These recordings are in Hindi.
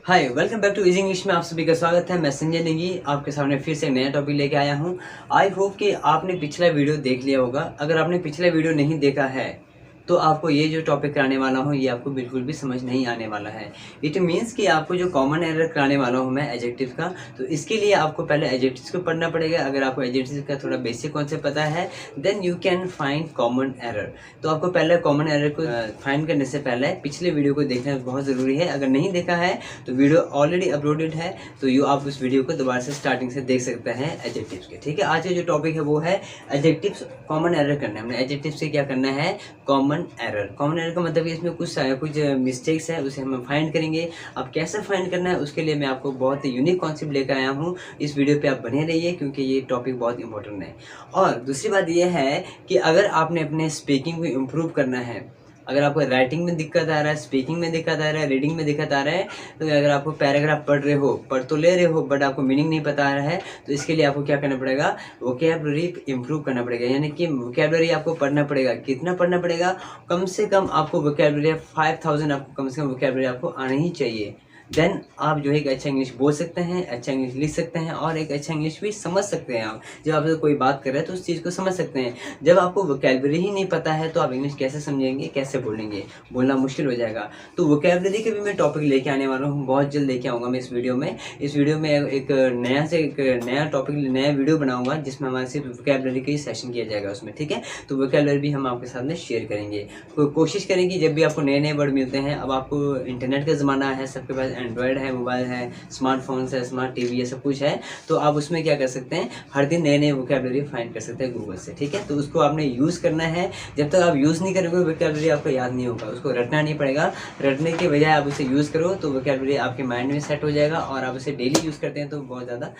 Hi welcome back to easy English में आप सभी का स्वागत है। मैं संजय नेगी आपके सामने फिर से नया टॉपिक लेके आया हूँ। आई होप कि आपने पिछला वीडियो देख लिया होगा। अगर आपने पिछला वीडियो नहीं देखा है तो आपको ये जो टॉपिक कराने वाला हूँ ये आपको बिल्कुल भी समझ नहीं आने वाला है। इट मीन्स कि आपको जो कॉमन एरर कराने वाला हूँ मैं एडजेक्टिव का, तो इसके लिए आपको पहले एडजेक्टिव्स को पढ़ना पड़ेगा। अगर आपको एडजेक्टिव का थोड़ा बेसिक कॉन्सेप्ट पता है then you can find common error. तो आपको पहले कॉमन एरर को फाइंड करने से पहले पिछले वीडियो को देखना बहुत ज़रूरी है। अगर नहीं देखा है तो वीडियो ऑलरेडी अपलोडेड है, तो आप उस वीडियो को दोबारा से स्टार्टिंग से देख सकते हैं एडजेक्टिव्स के। ठीक है, आज का जो टॉपिक है वो है एडजेक्टिव्स कॉमन एरर करना है। हमने एडजेक्टिव से क्या करना है, कॉमन एरर। कॉमन एरर का मतलब कि इसमें कुछ मिस्टेक्स है उसे हम फाइंड करेंगे। अब कैसे फाइंड करना है उसके लिए मैं आपको बहुत ही यूनिक कॉन्सेप्ट लेकर आया हूँ। इस वीडियो पे आप बने रहिए क्योंकि ये टॉपिक बहुत इंपॉर्टेंट है। और दूसरी बात ये है कि अगर आपने अपने स्पीकिंग को इम्प्रूव करना है, अगर आपको राइटिंग में दिक्कत आ रहा है, स्पीकिंग में दिक्कत आ रहा है, रीडिंग में दिक्कत आ रहा है, तो अगर आपको पैराग्राफ पढ़ तो ले रहे हो बट आपको मीनिंग नहीं पता आ रहा है, तो इसके लिए आपको क्या करना पड़ेगा, वोकैबुलरी इंप्रूव करना पड़ेगा। यानी कि वोकैबुलरी आपको पढ़ना पड़ेगा। कितना पढ़ना पड़ेगा, कम से कम आपको वोकैबुलरी 5000 आपको कम से कम वोकैबुलरी आपको आना ही चाहिए। देन आप जो है एक अच्छा इंग्लिश बोल सकते हैं, अच्छा इंग्लिश लिख सकते हैं और एक अच्छा इंग्लिश भी समझ सकते हैं। आप जब आपसे कोई बात कर रहे हैं तो उस चीज़ को समझ सकते हैं। जब आपको वोकैबुलरी ही नहीं पता है तो आप इंग्लिश कैसे समझेंगे, कैसे बोलेंगे, बोलना मुश्किल हो जाएगा। तो वोकैबुलरी के भी मैं टॉपिक लेके आने वाला हूँ, बहुत जल्द लेके आऊँगा मैं इस वीडियो में। इस वीडियो में एक नया टॉपिक, नया वीडियो बनाऊँगा जिसमें हमारे सिर्फ वोकैबुलरी का ही सेशन किया जाएगा उसमें। ठीक है, तो वोकैबुलरी भी हम आपके साथ में शेयर करेंगे। कोशिश करेंगे जब भी आपको नए नए वर्ड मिलते हैं, अब आपको इंटरनेट का ज़माना है, सबके पास एंड्रॉयड है, मोबाइल है, स्मार्टफोन्स है, स्मार्ट टीवी है, सब कुछ है, तो आप उसमें क्या कर सकते हैं, हर दिन नए नए वोकैबुलरी फाइंड कर सकते हैं गूगल से। ठीक है, तो उसको आपने यूज़ करना है। जब तक आप यूज़ नहीं करोगे वोकैबुलरी आपको याद नहीं होगा, उसको रटना नहीं पड़ेगा। रटने के बजाय आप उसे यूज़ करो तो वोकैबुलरी आपके माइंड में सेट हो जाएगा और आप उसे डेली यूज़ करते हैं तो बहुत ज़्यादा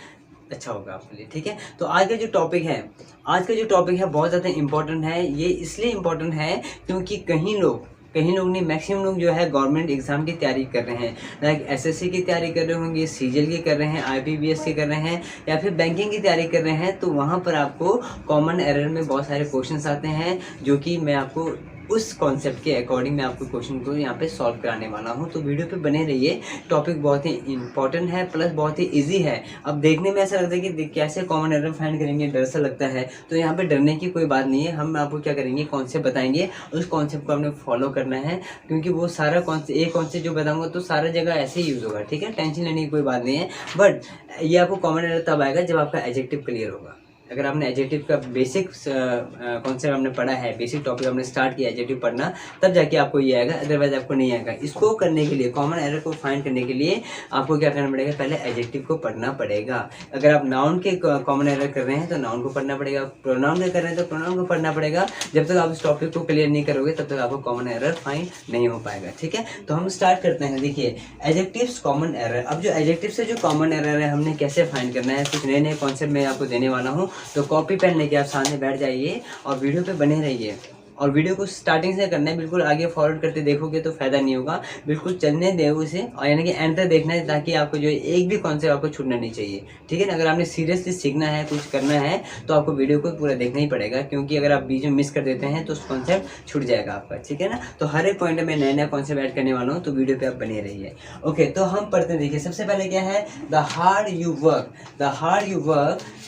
अच्छा होगा आपके लिए। ठीक है, तो आज का जो टॉपिक है बहुत ज़्यादा इंपॉर्टेंट है। ये इसलिए इम्पोर्टेंट है क्योंकि कहीं लोग नहीं, मैक्सिमम लोग जो है गवर्नमेंट एग्जाम की तैयारी कर रहे हैं, लाइक एसएससी की तैयारी कर रहे होंगे, सीजीएल की कर रहे हैं, आईपीपीएस की कर रहे हैं या फिर बैंकिंग की तैयारी कर रहे हैं। तो वहाँ पर आपको कॉमन एरर में बहुत सारे क्वेश्चंस आते हैं जो कि मैं आपको उस कॉन्सेप्ट के अकॉर्डिंग मैं आपको क्वेश्चन को यहाँ पे सॉल्व कराने वाला हूँ। तो वीडियो पे बने रहिए। टॉपिक बहुत ही इंपॉर्टेंट है प्लस बहुत ही इजी है। अब देखने में ऐसा लगता है कि कैसे कॉमन एरर फाइंड करेंगे, डर सा लगता है, तो यहाँ पे डरने की कोई बात नहीं है। हम आपको क्या करेंगे, कॉन्सेप्ट बताएंगे, उस कॉन्सेप्ट को आपने फॉलो करना है क्योंकि वो सारा कॉन्सेप्ट जो बताऊँगा तो सारा जगह ऐसे ही यूज़ होगा। ठीक है, टेंशन लेने की कोई बात नहीं है। बट ये आपको कॉमन एरर तब आएगा जब आपका एडजेक्टिव क्लियर होगा। अगर आपने एडजेक्टिव का बेसिक कॉन्सेप्ट आपने पढ़ा है, बेसिक टॉपिक आपने स्टार्ट किया एडजेक्टिव पढ़ना, तब जाके आपको ये आएगा, अदरवाइज आपको नहीं आएगा। इसको करने के लिए, कॉमन एरर को फाइंड करने के लिए आपको क्या करना पड़ेगा, पहले एडजेक्टिव को पढ़ना पड़ेगा। अगर आप नाउन के कॉमन एरर कर रहे हैं तो नाउन को पढ़ना पड़ेगा, प्रोनाउन के कर रहे हैं तो प्रोनाउन को पढ़ना पड़ेगा। जब तक आप इस टॉपिक को क्लियर नहीं करोगे तब तक आपको कॉमन एरर फाइंड नहीं हो पाएगा। ठीक है, तो हम स्टार्ट करते हैं। देखिए, एडजेक्टिव्स कॉमन एरर। अब जो एडजेक्टिव से जो कॉमन एरर है हमने कैसे फाइंड करना है, कुछ नए नए कॉन्सेप्ट मैं आपको देने वाला हूँ। तो कॉपी पेन लेके आप सामने बैठ जाइए और वीडियो पे बने रहिए। और वीडियो को स्टार्टिंग से करना है, बिल्कुल आगे फॉरवर्ड करते देखोगे तो फायदा नहीं होगा। बिल्कुल चलने दे उसे, और यानी कि एंड तक देखना है ताकि आपको जो एक भी कॉन्सेप्ट आपको छूटना नहीं चाहिए। ठीक है ना, अगर आपने सीरियसली सीखना है, कुछ करना है, तो आपको वीडियो को पूरा देखना ही पड़ेगा क्योंकि अगर आप बीच में मिस कर देते हैं तो उस कॉन्सेप्ट छूट जाएगा आपका। ठीक है ना, तो हर एक पॉइंट में नया नया कॉन्सेप्ट ऐड करने वाला हूँ, तो वीडियो पे आप बने रहिए। ओके, तो हम पढ़ते हैं। देखिए, सबसे पहले क्या है, the hard you work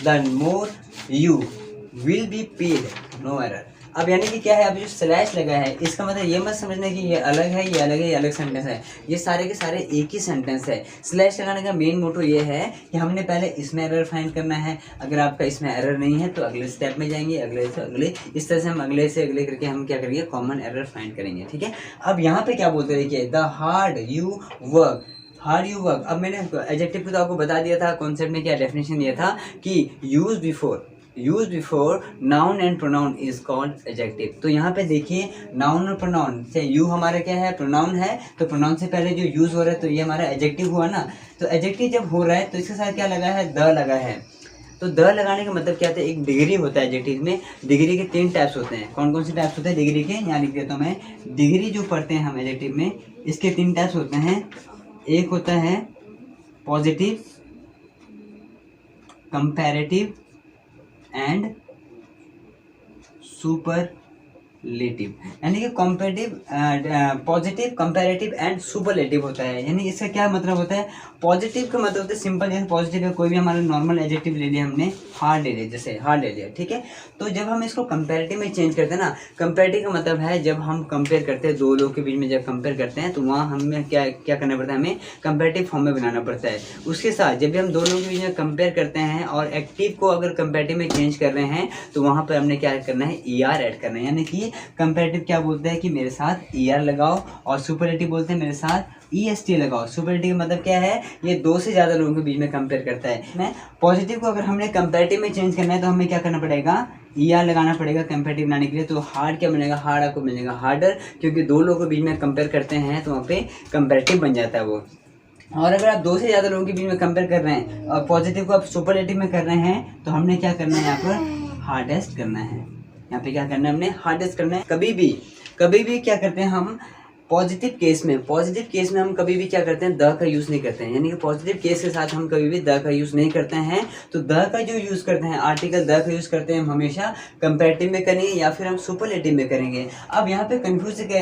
the more you will be paid, no error. अब यानी कि क्या है, अब जो स्लैश लगा है इसका मतलब ये मत समझना कि ये अलग है, ये अलग है, ये अलग सेंटेंस है। ये सारे के सारे एक ही सेंटेंस है। स्लैश लगाने का मेन मोटो ये है कि हमने पहले इसमें एरर फाइंड करना है। अगर आपका इसमें एरर नहीं है तो अगले स्टेप में जाएंगे, अगले से अगले, इस तरह से हम अगले से अगले करके हम क्या करेंगे, कॉमन एरर फाइंड करेंगे। ठीक है, अब यहाँ पे क्या बोलते हैं, देखिए, द हार्ड यू वर्क। अब मैंने एडजेक्टिव को तो आपको बता दिया था, कॉन्सेप्ट में क्या डेफिनेशन दिया था कि use before noun and pronoun is called adjective. तो यहाँ पे देखिए, नाउन और प्रोनाउन से यू हमारा क्या है, प्रोनाउन है, तो प्रोनाउन से पहले जो यूज हो रहा है तो ये हमारा एडजेक्टिव हुआ ना। तो एडजेक्टिव जब हो रहा है तो इसके साथ क्या लगा है, द लगा है। तो द लगाने का मतलब क्या होता है, एक डिग्री होता है एडजेक्टिव में। डिग्री के 3 टाइप्स होते हैं। कौन कौन से टाइप्स होते हैं डिग्री के, यहाँ लिख देता हूँ मैं। डिग्री जो पढ़ते हैं हम एडजेक्टिव में, इसके 3 टाइप्स होते हैं। एक होता है positive, comparative and superlative. Superlative, यानी कि comparative, positive, comparative and superlative होता है। यानी इसका क्या मतलब होता है? पॉजिटिव का मतलब होता है सिंपल, जैसे पॉजिटिव है कोई भी हमारा नॉर्मल एडजेक्टिव ले लिया हमने, हार्ड ले लिया, जैसे हार्ड ले लिया, ठीक है। तो जब हम इसको कंपैरेटिव में चेंज करते हैं ना, कंपैरेटिव का मतलब है जब हम कंपेयर करते हैं दो लोगों के बीच में, जब कंपेयर करते हैं तो वहाँ हमें क्या क्या करना पड़ता है, हमें कंपैरेटिव फॉर्म में बनाना पड़ता है। उसके साथ जब भी हम दो लोगों के बीच में कंपेयर करते हैं और एक्टिव को अगर कंपैरेटिव में चेंज कर रहे हैं तो वहाँ पर हमने क्या करना है, ER ऐड करना है। यानी कि कंपैरेटिव क्या बोलते हैं कि मेरे साथ ER लगाओ, और सुपरलेटिव बोलते हैं मेरे साथ EST लगाओ। सुपरलेटिव मतलब क्या है, ये दो से ज़्यादा लोगों के बीच में कंपेयर करता है। मैं पॉजिटिव को अगर हमने कंपैरेटिव में चेंज करना है तो हमें क्या करना पड़ेगा, ER लगाना पड़ेगा कंपैरेटिव बनाने के लिए। तो हार्ड क्या बनेगा, हार्ड आपको मिलेगा हार्डर, क्योंकि दो लोगों के बीच में कंपेयर करते हैं तो वहाँ पे कंपैरेटिव बन जाता है वो। और अगर आप दो से ज़्यादा लोगों के बीच में कंपेयर कर रहे हैं और पॉजिटिव को आप सुपरलेटिव में कर रहे हैं तो हमने क्या करना है, यहाँ पर हार्डेस्ट करना है। यहाँ पे क्या करना है, हमने हार्डेस्ट करना है। कभी भी क्या करते हैं हम, पॉजिटिव केस में हम कभी भी क्या करते हैं, द का यूज़ नहीं करते हैं। यानी कि पॉजिटिव केस के साथ हम कभी भी द का यूज़ नहीं करते हैं। तो द का जो यूज़ करते हैं, आर्टिकल द का यूज़ करते हैं हम हमेशा कंपैरेटिव में करेंगे या फिर हम सुपरलेटिव में करेंगे। अब यहाँ पे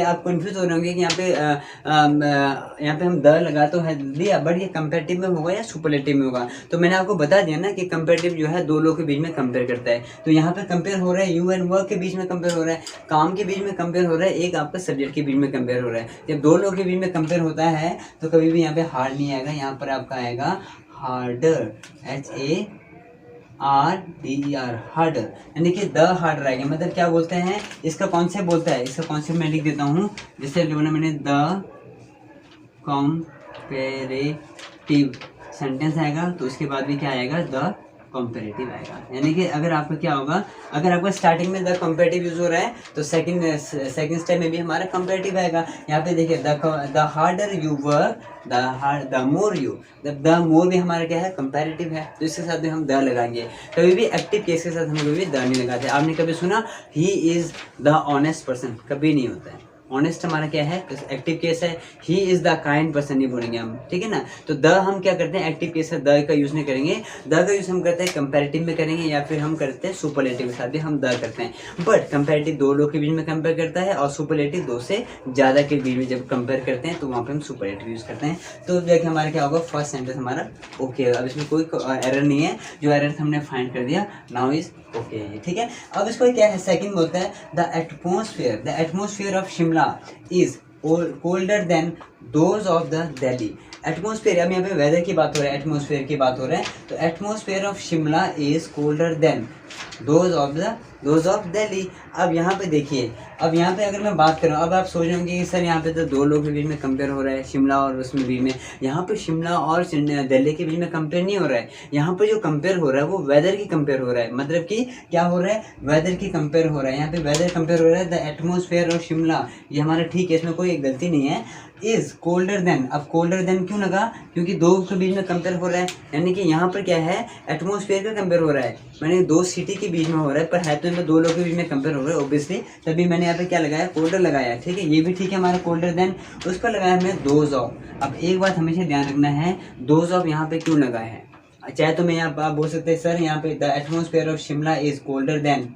आप कंफ्यूज हो रहे होंगे कि यहाँ पे हम द लगा तो है दिया, बट ये कंपैरेटिव में होगा या सुपरलेटिव में होगा। तो मैंने आपको बता दिया ना कि कंपैरेटिव जो है दो लोगों के बीच में कंपेयर करता है। तो यहाँ पे कंपेयर हो रहा है, यू एंड वर्क के बीच में कंपेयर हो रहा है, काम के बीच में कंपेयर हो रहा है, एक आपका सब्जेक्ट के बीच में कंपेयर हो रहा है। जब दो लोगों के बीच में कंपेयर होता है तो कभी भी यहाँ पे हार्ड नहीं आएगा, यहाँ पर आपका आएगा हार्डर, HARDER, हार्डर, यानी कि द हार्डर आएगा। मतलब क्या बोलते हैं, इसका कॉन्सेप्ट बोलता है, इसका कॉन्सेप्ट मैं लिख देता हूँ। जैसे मैंने द कॉम्पेरेटिव सेंटेंस आएगा तो उसके बाद भी क्या आएगा, द कंपैरेटिव आएगा। यानी कि अगर आपका क्या होगा, अगर आपका स्टार्टिंग में द कंपैरेटिव यूज हो रहा है तो सेकंड स्टेप में भी हमारा कंपैरेटिव आएगा। यहाँ पे देखिए the harder you work, the more you, the more भी हमारा क्या है, कंपैरेटिव है। तो इसके साथ भी हम द लगाएंगे। कभी भी एक्टिव केस के साथ हम कभी भी द नहीं लगाते। आपने कभी सुना he is the honest person, कभी नहीं होता है। ऑनेस्ट हमारा क्या है, एक्टिव केस है। He is the kind person नहीं बोलेंगे हम, ठीक है ना। तो द हम क्या करते हैं, एक्टिव केस है, द का यूज नहीं करेंगे। द का यूज हम करते हैं कंपैरेटिव में करेंगे या फिर हम करते हैं सुपरलेटिव के साथ भी हम द करते हैं। बट कंपैरेटिव दो लोग के बीच में कंपेयर करता है और सुपरलेटिव दो से ज़्यादा के बीच में जब कंपेयर करते हैं तो वहाँ पे हम सुपरलेटिव यूज करते हैं। तो देखिए हमारा क्या होगा, फर्स्ट सेंटेंस हमारा ओके है। अब इसमें कोई एरर नहीं है, जो एरर हमने फाइंड कर दिया, नाउ इज ओके, ठीक है। अब इसको क्या है, सेकंड बोलता है the atmosphere of Shimla is colder than those of the Delhi. Atmosphere, अब यहाँ पे वेदर की बात हो रहा है, एटमॉस्फेयर की बात हो रहा है। तो atmosphere of Shimla is colder than those of Delhi. अब यहाँ पे देखिए, अब यहाँ पे अगर मैं बात करूँ, अब आप सोच रहे होंगे कि सर यहाँ पे तो दो लोगों के बीच में कंपेयर हो रहा है, शिमला और उसमें बीच में। यहाँ पे शिमला और दिल्ली के बीच में कंपेयर नहीं हो रहा है। यहाँ पे जो कंपेयर हो रहा है वो वेदर की कंपेयर हो रहा है। मतलब कि क्या हो रहा है, वेदर की कंपेयर हो रहा है। यहाँ पे वेदर कंपेयर हो रहा है। द एटमॉस्फेयर ऑफ शिमला, ये हमारा ठीक है, इसमें कोई गलती नहीं है। इज कोल्डर देन, अब कोल्डर देन क्यों लगा, क्योंकि दो के बीच में कंपेयर हो रहा है। यानी कि यहाँ पर क्या है, एटमॉस्फेयर का कंपेयर हो रहा है, मैंने दो सिटी के बीच में हो रहा है, पर है तो इनमें दो लोगों के बीच में कंपेयर हो रहा है ऑब्वियसली, तभी मैंने यहाँ पे क्या लगाया, कोल्डर लगाया, ठीक है। ये भी ठीक है हमारा कोल्डर देन, उसका लगाया हमने दोज ऑफ। अब एक बात हमेशा ध्यान रखना है, दोज ऑफ यहाँ पे क्यों लगाया है। चाहे तो मैं यहाँ आप बोल सकते हैं सर यहाँ पे the atmosphere of Shimla is colder than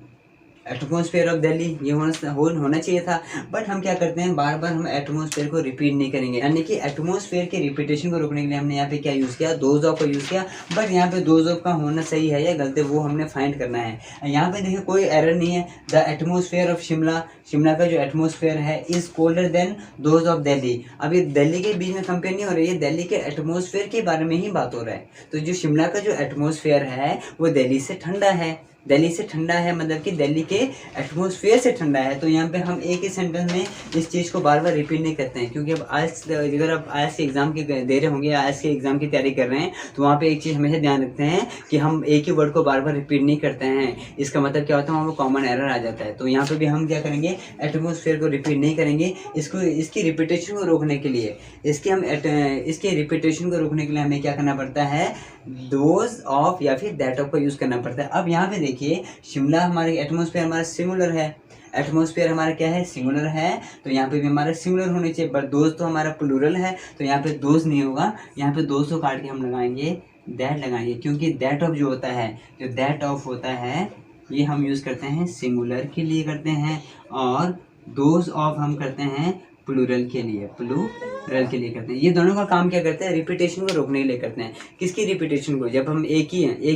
atmosphere of Delhi, ये होना चाहिए था। बट हम क्या करते हैं, बार बार हम एटमॉस्फेयर को रिपीट नहीं करेंगे। यानी कि एटमॉस्फेयर के रिपीटेशन को रोकने के लिए हमने यहाँ पे क्या यूज़ किया, दोज ऑफ का यूज़ किया। बट यहाँ पे दोज ऑफ का होना सही है या गलत है वो हमने फाइंड करना है। यहाँ पे देखिए कोई एरर नहीं है। The atmosphere of Shimla, Shimla का जो एटमॉस्फेयर है is colder than those of Delhi. अब ये दिल्ली के बीच में कंपेयर नहीं हो रही है, दिल्ली के एटमॉस्फेयर के बारे में ही बात हो रहा है। तो जो शिमला का जो एटमॉस्फेयर है वो दिल्ली से ठंडा है, दिल्ली से ठंडा है, मतलब कि दिल्ली के एटमॉस्फेयर से ठंडा है। तो यहाँ पे हम एक ही सेंटेंस में इस चीज़ को बार बार रिपीट नहीं करते हैं, क्योंकि अब अगर आप आईएएस के एग्जाम की दे रहे होंगे, आईएएस के एग्जाम की तैयारी कर रहे हैं, तो वहाँ पे एक चीज़ हमेशा ध्यान रखते हैं कि हम एक ही वर्ड को बार बार रिपीट नहीं करते हैं। इसका मतलब क्या होता है, वहाँ पर कॉमन एरर आ जाता है। तो यहाँ पर भी हम क्या करेंगे, एटमॉस्फेयर को रिपीट नहीं करेंगे। इसकी रिपीटेशन को रोकने के लिए, इसके रिपीटेशन को रोकने के लिए हमें क्या करना पड़ता है, दोज ऑफ या फिर दैट ऑफ का यूज़ करना पड़ता है। अब यहाँ पे देखिए शिमला हमारे एटमॉस्फेयर हमारा सिंगुलर है, एटमॉस्फेयर हमारा क्या है, सिंगुलर है। तो यहाँ पे भी हमारा सिंगुलर होने चाहिए, बट दोज तो हमारा प्लूरल है, तो यहाँ पे दोज नहीं होगा। यहाँ पे दोज को काट के हम लगाएंगे दैट लगाएंगे, क्योंकि दैट ऑफ जो होता है, जो दैट ऑफ होता है ये हम यूज़ करते हैं सिंगुलर के लिए करते हैं, और दोज ऑफ हम करते हैं प्लूरल के लिए, प्लूरल के लिए करते हैं। ये दोनों का काम क्या करते हैं, रिपीटेशन को रोकने के लिए करते हैं। किसकी रिपीटेशन को, जब हम एक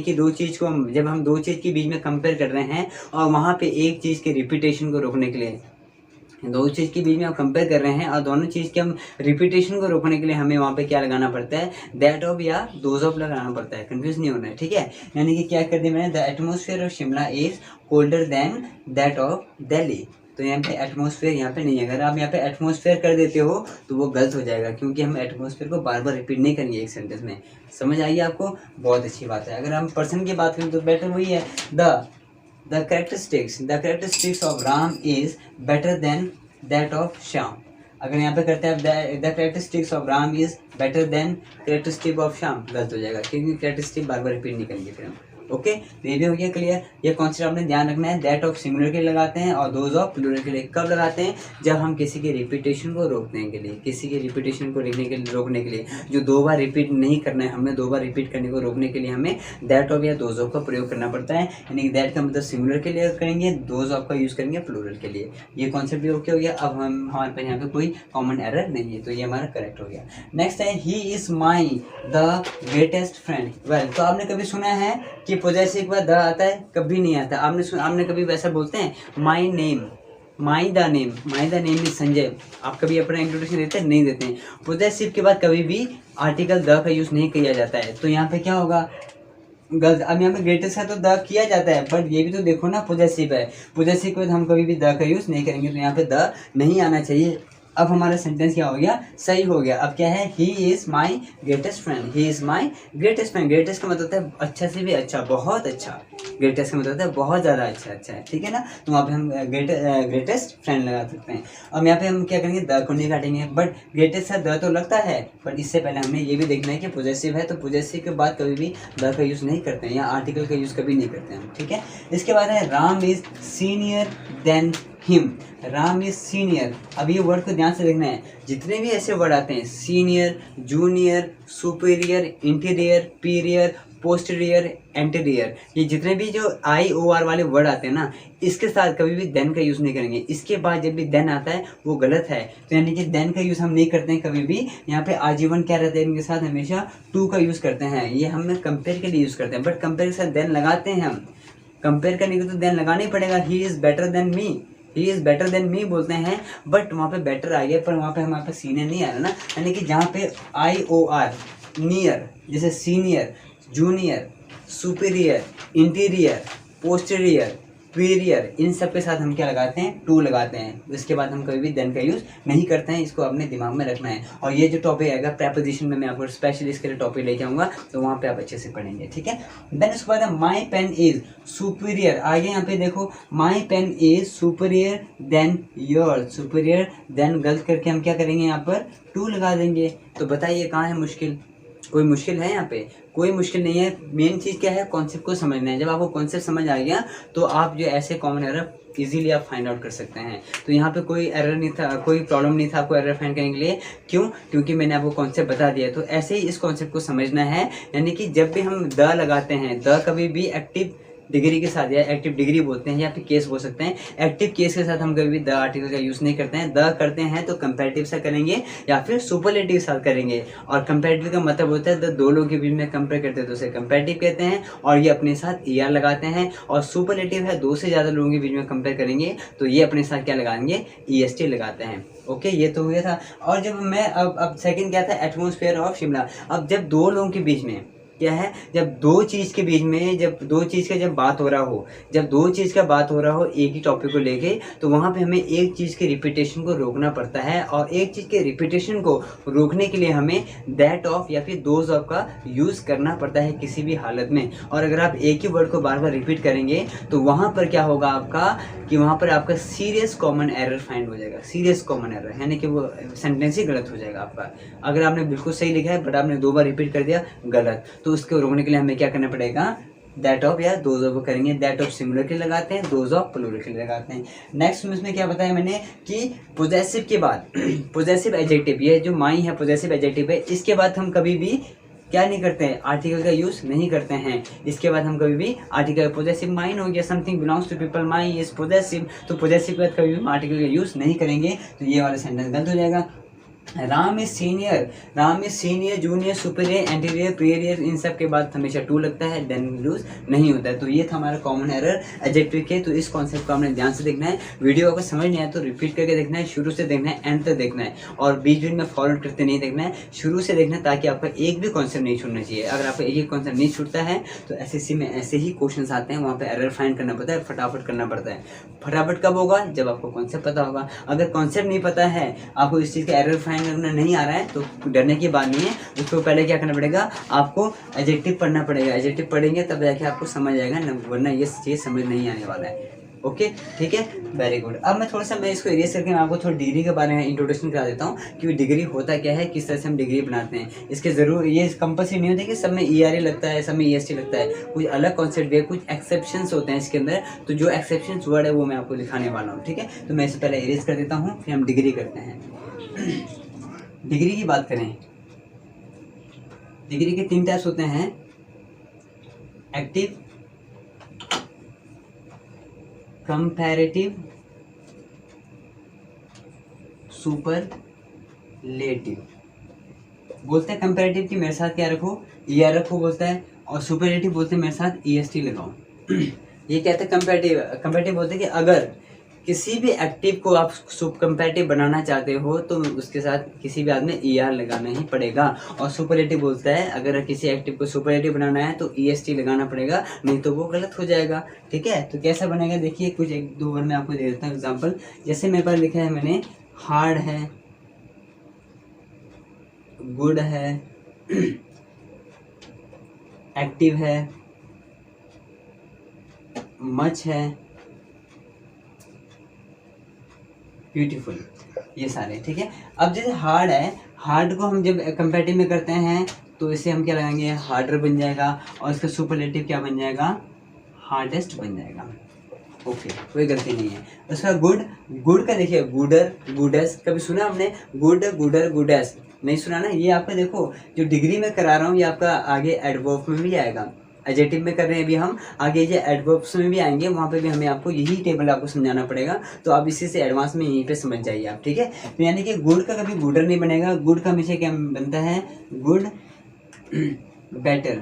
ही दो चीज़ को जब हम दो चीज़ के बीच में कंपेयर कर रहे हैं और वहाँ पे एक चीज़ के रिपीटेशन को रोकने के लिए, दो चीज़ के बीच में हम कंपेयर कर रहे हैं और दोनों चीज़ के हम रिपीटेशन को रोकने के लिए हमें वहाँ पे क्या लगाना पड़ता है, दैट ऑफ या दोज ऑफ लगाना पड़ता है। कंफ्यूज नहीं होना है, ठीक है। यानी कि क्या कर दिया मैंने, the atmosphere of Shimla is colder than that of Delhi. तो यहाँ पे एटमोसफेयर यहाँ पे नहीं है। अगर आप यहाँ पे एटमोसफेयर कर देते हो तो वो गलत हो जाएगा, क्योंकि हम एटमोसफेयर को बार बार रिपीट नहीं करेंगे एक सेंटेंस में। समझ आइए आपको, बहुत अच्छी बात है। अगर हम पर्सन की बात करें तो बेटर वही है, the characteristics of Ram is better than that of Shyam। अगर यहाँ पे करते हैं the characteristics of Ram is better than characteristic of Shyam, गलत हो जाएगा, क्योंकि characteristic बार बार रिपीट नहीं करेंगे फिर हम। ओके, तो ये भी हो गया क्लियर। ये कॉन्सेप्ट आपने ध्यान रखना है। दैट ऑफ सिंगुलर के लिए लगाते हैं और दोज ऑफ प्लूरल के लिए कब लगाते हैं, जब हम किसी के रिपीटेशन को रोकने के लिए, किसी के रिपीटेशन को रोकने के लिए जो दो बार रिपीट नहीं करना है, हमें दो बार रिपीट करने को रोकने के लिए हमें दैट ऑफ या दोज ऑफ का प्रयोग करना पड़ता है। यानी कि दैट का मतलब सिंगुलर के लिए करेंगे, दोज ऑफ का यूज़ करेंगे प्लूरल के लिए। ये कॉन्सेप्ट भी ओके हो गया। अब हमारे पास यहाँ पे कोई कॉमन एरर नहीं है, तो ये हमारा करेक्ट हो गया। नेक्स्ट है he is my the greatest friend. Well, तो आपने कभी सुना है कि पोजेसिव के बाद द आता है? कभी नहीं आता। आपने कभी वैसा बोलते हैं, my the name is Sanjay. आप कभी अपना इंट्रोडक्शन देते हैं? नहीं देते हैं। पोजेसिव के बाद कभी भी आर्टिकल द का यूज़ नहीं किया जाता है। तो यहाँ पे क्या होगा, गलत। अब यहाँ पे ग्रेटेस्ट है तो द किया जाता है, बट ये भी तो देखो ना, पोजेसिव है। पोजेसिव के बाद हम कभी भी द का यूज़ नहीं करेंगे, तो यहाँ पे द नहीं आना चाहिए। अब हमारा सेंटेंस क्या हो गया, सही हो गया। अब क्या है, he is my greatest friend, he is my greatest friend. Greatest का मतलब होता है अच्छा से भी अच्छा, बहुत अच्छा। ग्रेटेस्ट का मतलब होता है बहुत ज़्यादा अच्छा है, ठीक है ना। तो वहाँ पे हम ग्रेटेस्ट फ्रेंड लगा सकते हैं। अब यहाँ पे हम क्या करेंगे, द को नहीं काटेंगे, बट ग्रेटेस्ट है द तो लगता है, बट इससे पहले हमें ये भी देखना है कि पोजेसिव है, तो पोजेसिव के बाद कभी भी द का यूज़ नहीं करते हैं या आर्टिकल का यूज़ कभी नहीं करते हैं, ठीक है। इसके बाद है Ram is senior than him. Ram is senior. अब ये वर्ड को ध्यान से देखना है। जितने भी ऐसे वर्ड आते हैं, senior, junior, superior, interior, prior, posterior, anterior, ये जितने भी जो IOR वाले वर्ड आते हैं ना, इसके साथ कभी भी देन का यूज़ नहीं करेंगे। इसके बाद जब भी देन आता है वो गलत है। तो यानी कि देन का यूज़ हम नहीं करते हैं कभी भी। यहाँ पे आजीवन क्या रहता है, इनके साथ हमेशा टू का यूज़ करते हैं। ये हम कंपेयर के लिए यूज़ करते हैं, बट कंपेयर के साथ देन लगाते हैं हम। कंपेयर करने को तो देन लगाना ही पड़ेगा। He is better than me, he is better than me बोलते हैं, बट वहाँ पे बेटर आ गया, पर वहाँ पे हमारे पास सीनियर नहीं आ रहा ना। यानी कि जहाँ पे IOR नियर, जैसे senior, junior, superior, interior, posterior, prior, इन सब के साथ हम क्या लगाते हैं, टू लगाते हैं। इसके बाद हम कभी भी देन का यूज़ नहीं करते हैं। इसको अपने दिमाग में रखना है। और ये जो टॉपिक आएगा प्रेपोजिशन में, मैं आपको स्पेशली इसके लिए टॉपिक लेके आऊँगा, तो वहाँ पे आप अच्छे से पढ़ेंगे, ठीक है। देन उसके बाद है माई पेन इज़ सुपीरियर। आगे यहाँ पे देखो, my pen is superior than your. Superior than गलत करके हम क्या करेंगे, यहाँ पर टू लगा देंगे। तो बताइए कहाँ है मुश्किल? कोई मुश्किल है यहाँ पे? कोई मुश्किल नहीं है। मेन चीज़ क्या है, कॉन्सेप्ट को समझना है। जब आपको कॉन्सेप्ट समझ आ गया तो आप जो ऐसे कॉमन एरर इजीली आप फाइंड आउट कर सकते हैं। तो यहाँ पे कोई एरर नहीं था, कोई प्रॉब्लम नहीं था आपको एरर फाइंड करने के लिए। क्यों? क्योंकि मैंने आपको कॉन्सेप्ट बता दिया। तो ऐसे ही इस कॉन्सेप्ट को समझना है। यानी कि जब भी हम द लगाते हैं, द कभी भी एक्टिव डिग्री के साथ, या एक्टिव डिग्री बोलते हैं या फिर केस बोल सकते हैं, एक्टिव केस के साथ हम कभी भी द आर्टिकल का यूज़ नहीं करते हैं। द करते हैं तो कंपैरेटिव से करेंगे या फिर सुपरलेटिव के साथ करेंगे। और कंपैरेटिव का मतलब होता है दो लोगों के बीच में कंपेयर करते हैं तो उसे कंपैरेटिव कहते हैं, और ये अपने साथ ER लगाते हैं। और सुपरलेटिव है, दो से ज़्यादा लोगों के बीच में कंपेयर करेंगे तो ये अपने साथ क्या लगाएंगे, EST लगाते हैं। ओके, ये तो हुआ था। और जब मैं अब सेकंड क्या था, एटमॉस्फेयर ऑफ शिमला। अब जब दो लोगों के बीच में क्या है, जब दो चीज़ के बीच में, जब दो चीज़ का जब बात हो रहा हो, जब दो चीज़ का बात हो रहा हो एक ही टॉपिक को लेके, तो वहाँ पे हमें एक चीज़ के रिपीटेशन को रोकना पड़ता है। और एक चीज़ के रिपीटेशन को रोकने के लिए हमें दैट ऑफ या फिर दोज ऑफ का यूज़ करना पड़ता है किसी भी हालत में। और अगर आप एक ही वर्ड को बार बार रिपीट करेंगे तो वहाँ पर क्या होगा आपका, कि वहाँ पर आपका सीरियस कॉमन एरर फाइंड हो जाएगा। सीरियस कॉमन एरर यानी कि वो सेंटेंस ही गलत हो जाएगा आपका। अगर आपने बिल्कुल सही लिखा है बट आपने दो बार रिपीट कर दिया गलत, तो उसको रोकने के लिए हमें क्या करना पड़ेगा, दैट ऑफ या दोज ऑफ करेंगे। दैट ऑफ सिंगुलर के लगाते हैं, दोज ऑफ प्लूरल के लगाते हैं। नेक्स्ट इसमें क्या बताया मैंने कि पोजेसिव के बाद पोजेसिव एडजेक्टिव, ये जो माई है पोजेसिव एडजेक्टिव है, इसके बाद हम कभी भी क्या नहीं करते हैं, आर्टिकल का यूज़ नहीं करते हैं। इसके बाद हम कभी भी आर्टिकल पोजेसिव माइन हो गया, something belongs to people, my is possessive, तो पोजेसिव के बाद कभी भी हम आर्टिकल का यूज़ नहीं करेंगे, तो ये वाला सेंटेंस गलत हो जाएगा। Ram is senior, junior, superior, anterior, prior, इन सब के बाद हमेशा टू लगता है, देन यूज नहीं होता है। तो ये था हमारा कॉमन एरर एडजेक्टिव के। तो इस कॉन्सेप्ट को हमने ध्यान से देखना है, वीडियो अगर समझ नहीं आया तो रिपीट करके देखना है, शुरू से देखना है, एंड तक देखना है, और बीच बीच में फॉरवर्ड करते नहीं देखना है, शुरू से देखना है, ताकि आपका एक भी कॉन्सेप्ट नहीं छूटना चाहिए। अगर आपका एक कॉन्सेप्ट नहीं छूटता है तो एसएससी में ऐसे ही क्वेश्चन आते हैं, वहाँ पे एरर फाइंड करना पड़ता है, फटाफट करना पड़ता है। फटाफट कब होगा? जब आपको कॉन्सेप्ट पता होगा। अगर कॉन्सेप्ट नहीं पता है, आपको इस चीज़ का एरर फाइंड करना नहीं आ रहा है, तो डरने की बात नहीं है। उसको पहले क्या करना पड़ेगा, आपको एडजेक्टिव पढ़ना पड़ेगा। एडजेक्टिव पढ़ेंगे तब जाके आपको समझ आएगा, वरना ये चीज़ समझ नहीं आने वाला है। ओके, ठीक है, वेरी गुड। अब मैं थोड़ा सा इसको इरेज करके मैं आपको थोड़ा डिग्री के बारे में इंट्रोडक्शन करा देता हूँ कि डिग्री होता क्या है, किस तरह से हम डिग्री बनाते हैं। इसके जरूर ये कंपल्सरी नहीं होता कि सब में ERA लगता है, सब में EST लगता है, कुछ अलग कॉन्सेप्ट भी है, कुछ एक्सेप्शंस होते हैं इसके अंदर। तो जो एक्सेप्शंस वर्ड है वो मैं आपको दिखाने वाला हूँ, ठीक है। तो मैं इसे पहले इरेज कर देता हूँ, फिर हम डिग्री करते हैं। डिग्री की बात करें, डिग्री के 3 टाइप्स होते हैं, एक्टिव, कंपैरेटिव, सुपरलेटिव। बोलते हैं कंपैरेटिव की मेरे साथ क्या रखो, ER रखो बोलता है, और सुपरलेटिव बोलते हैं मेरे साथ EST लगाओ। ये कहते हैं कंपैरेटिव बोलते हैं कि अगर किसी भी एक्टिव को आप कंपैरेटिव बनाना चाहते हो तो उसके साथ किसी भी आदमी में ER लगाना ही पड़ेगा। और सुपरलेटिव बोलता है अगर किसी एक्टिव को सुपरलेटिव बनाना है तो EST लगाना पड़ेगा, नहीं तो वो गलत हो जाएगा, ठीक है। तो कैसा बनेगा देखिए, कुछ 1-2 बार मैं आपको दे देता हूँ एग्जांपल। जैसे मेरे पास लिखा है मैंने, हार्ड है, गुड है, एक्टिव है, मच है, ब्यूटीफुल, ये सारे, ठीक है। अब जैसे हार्ड है, हार्ड को हम जब कंपैरेटिव में करते हैं तो इसे हम क्या लगाएंगे, हार्डर बन जाएगा, और इसका सुपरलेटिव क्या बन जाएगा, हार्डेस्ट बन जाएगा। ओके, कोई गलती नहीं है। उसका गुड का देखिए, गुडर, गुडेस्ट, कभी सुना आपने गुड, गुडर, गुडेस्ट? नहीं सुना ना। ये आपका देखो जो डिग्री में करा रहा हूँ ये आपका आगे एडवर्ब में भी आएगा। एडजेक्टिव में कर रहे हैं अभी हम, आगे ये एडवर्ब्स में भी आएंगे, वहाँ पे भी हमें आपको यही टेबल आपको समझाना पड़ेगा। तो आप इसी से एडवांस में यहीं पे समझ जाइए आप, ठीक है। तो यानी कि गुड का कभी गुडर नहीं बनेगा, गुड का हमेशा क्या बनता है, good better,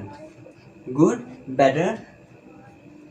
good better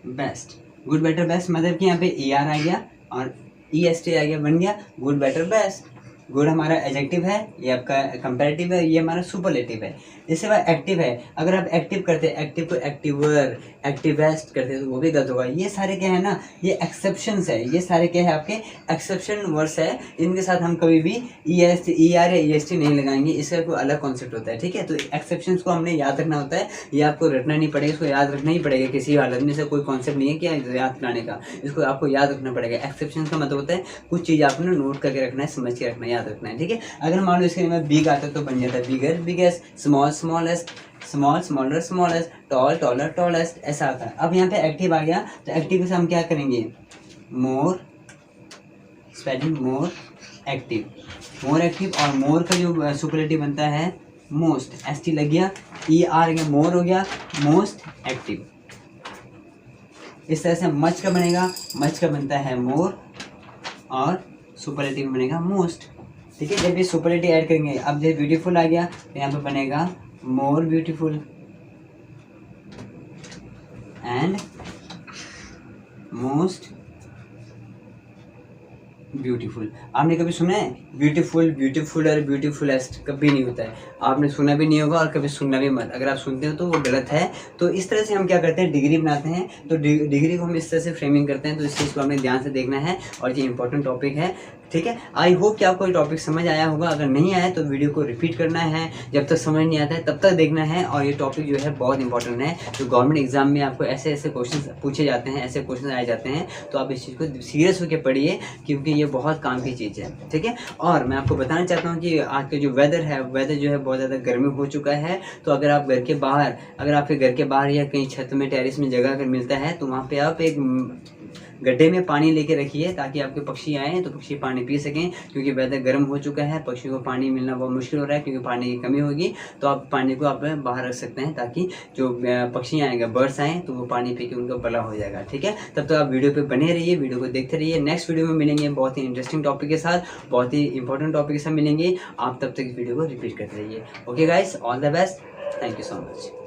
best. Good better best मतलब कि यहाँ पे ER आ गया और EST आ गया, बन गया गुड बेटर बेस्ट। गुड हमारा एडजेक्टिव है, ये आपका कंपैरेटिव है, ये हमारा सुपरलेटिव है। इसके बाद एक्टिव है, अगर आप एक्टिव करते हैं, एक्टिव को एक्टिवर, एक्टिवेस्ट करते हैं तो वो भी गलत होगा। ये सारे क्या है ना, ये एक्सेप्शंस है, ये सारे क्या है आपके एक्सेप्शन वर्ड्स है, इनके साथ हम कभी भी ER या EST नहीं लगाएंगे, इसका कोई अलग कॉन्सेप्ट होता है, ठीक है। तो एक्सेप्शंस को हमने याद रखना होता है, ये आपको रटना नहीं पड़ेगा, इसको याद रखना ही पड़ेगा। किसी हालत में से कोई कॉन्सेप्ट नहीं है कि याद कराने का, इसको आपको याद रखना पड़ेगा। एक्सेप्शंस का मतलब होता है कुछ चीज़ आपने नोट करके रखना है, समझ के रखना है, याद रखना है, ठीक है। अगर मान लो इसके में बिग आता है तो बन जाता है bigger, biggest, small, smallest, small, smaller, smallest, tall, taller, tallest, ऐसा आता है। अब यहाँ पे एक्टिव आ गया, तो एक्टिव से हम क्या करेंगे, more, spelling more active, more active. और मोर का जो सुपरलेटिव बनता है मोस्ट, ST लग गया, ER गया, मोर हो गया, मोस्ट एक्टिव। इस तरह से मच का बनेगा, मच का बनता है मोर, और सुपरलेटिव बनेगा मोस्ट, ठीक है। जब ये सुपरलेटिव ऐड करेंगे, अब जब ब्यूटीफुल आ गया तो यहाँ पे बनेगा more beautiful and most beautiful. आपने कभी सुना है ब्यूटीफुल, ब्यूटीफुल और ब्यूटीफुलेस्ट? कभी नहीं होता है, आपने सुना भी नहीं होगा और कभी सुनना भी मत। अगर आप सुनते हो तो वो गलत है। तो इस तरह से हम क्या करते हैं, डिग्री बनाते हैं। तो डिग्री को हम इस तरह से फ्रेमिंग करते हैं। तो इस चीज़ को हमें ध्यान से देखना है, और ये इंपॉर्टेंट टॉपिक है, ठीक है। आई होप कि आपको ये टॉपिक समझ आया होगा। अगर नहीं आया तो वीडियो को रिपीट करना है, जब तक समझ नहीं आता है तब तक देखना है। और ये टॉपिक जो है बहुत इंपॉर्टेंट है। तो गवर्नमेंट एग्जाम में आपको ऐसे ऐसे क्वेश्चन पूछे जाते हैं, ऐसे क्वेश्चन आए जाते हैं, तो आप इस चीज़ को सीरियस होकर पढ़िए, क्योंकि ये बहुत काम की चीज़ है, ठीक है। और मैं आपको बताना चाहता हूँ कि आज का जो वेदर है, वेदर जो है बहुत ज़्यादा गर्मी हो चुका है। तो अगर आप घर के बाहर, अगर आपके घर के बाहर या कहीं छत में, टेरिस में जगह अगर मिलता है तो वहाँ पे आप एक गड्ढे में पानी लेके रखिए ताकि आपके पक्षी आएँ तो पक्षी पानी पी सकें, क्योंकि वेदर गर्म हो चुका है, पक्षियों को पानी मिलना बहुत मुश्किल हो रहा है क्योंकि पानी की कमी होगी। तो आप पानी को आप बाहर रख सकते हैं ताकि जो पक्षी आएंगे, बर्ड्स आएँ तो वो पानी पी के उनका बड़ा हो जाएगा। ठीक है, तब तो आप वीडियो पे बने रहिए, वीडियो को देखते रहिए। नेक्स्ट वीडियो में मिलेंगे बहुत ही इंटरेस्टिंग टॉपिक के साथ, बहुत ही इंपॉर्टेंट टॉपिक के साथ मिलेंगे। आप तब तक इस वीडियो को रिपीट करते रहिए। Okay guys, all the best, thank you so much.